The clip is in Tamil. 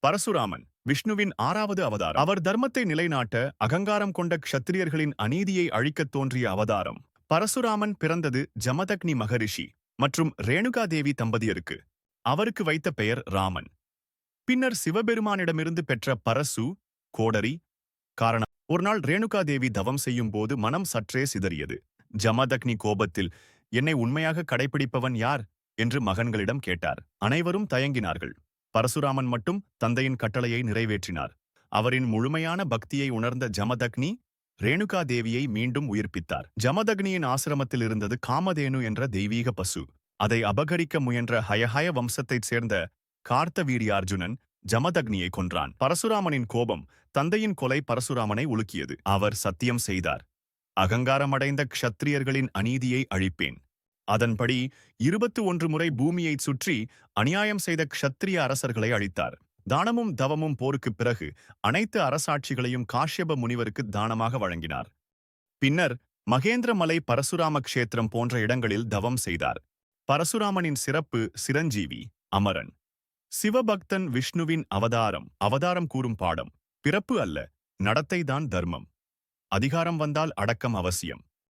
பரசுராமன் விஷ்ணுவின் 6வது அவதாரம். அவர் தர்மத்தை நிலைநாட்ட அகங்காரம் கொண்ட க்ஷத்திரியர்களின் அநீதியை அழிக்கத் தோன்றிய அவதாரம். பரசுராமன் பிறந்தது ஜமதக்னி மகரிஷி மற்றும் ரேணுகா தேவி தம்பதியருக்கு. அவருக்கு வைத்த பெயர் ராமன். பின்னர் சிவபெருமானிடமிருந்து பெற்ற பரசு, கோடரி, காரணம். ஒருநாள் ரேணுகா தேவி தவம் செய்யும் போது மனம் சற்றே சிதறியது. ஜமதக்னி கோபத்தில், என்னை உண்மையாக கடைபிடிப்பவன் யார் என்று மகன்களிடம் கேட்டார். அனைவரும் தயங்கினார்கள். பரசுராமன் மட்டும் தந்தையின் கட்டளையை நிறைவேற்றினார். அவரின் முழுமையான பக்தியை உணர்ந்த ஜமதக்னி ரேணுகா தேவியை மீண்டும் உயிர்ப்பித்தார். ஜமதக்னியின் ஆசிரமத்தில் இருந்தது காமதேனு என்ற தெய்வீக பசு. அதை அபகரிக்க முயன்ற ஹயஹய வம்சத்தைச் சேர்ந்த கார்த்தவீரியார்ஜுனன் ஜமதக்னியை கொன்றான். பரசுராமனின் கோபம் தந்தையின் கொலை பரசுராமனை உலுக்கியது. அவர் சத்தியம் செய்தார், அகங்காரமடைந்த க்ஷத்திரியர்களின் அநீதியை அழிப்பேன். அதன்படி 21 முறை பூமியைச் சுற்றி அநியாயம் செய்த க்ஷத்திரிய அரசர்களை அழித்தார். தானமும் தவமும் போருக்குப் பிறகு அனைத்து அரசாட்சிகளையும் காஷ்யப முனிவருக்கு தானமாக வழங்கினார். பின்னர் மகேந்திரமலை பரசுராம க்ஷேத்திரம் போன்ற இடங்களில் தவம் செய்தார். பரசுராமனின் சிறப்பு சிரஞ்சீவி, அமரன். சிவபக்தன் விஷ்ணுவின் அவதாரம். அவதாரம் கூறும் பாடம்: பிறப்பு அல்ல, நடத்தைதான் தர்மம். அதிகாரம் வந்தால் அடக்கம் அவசியம்.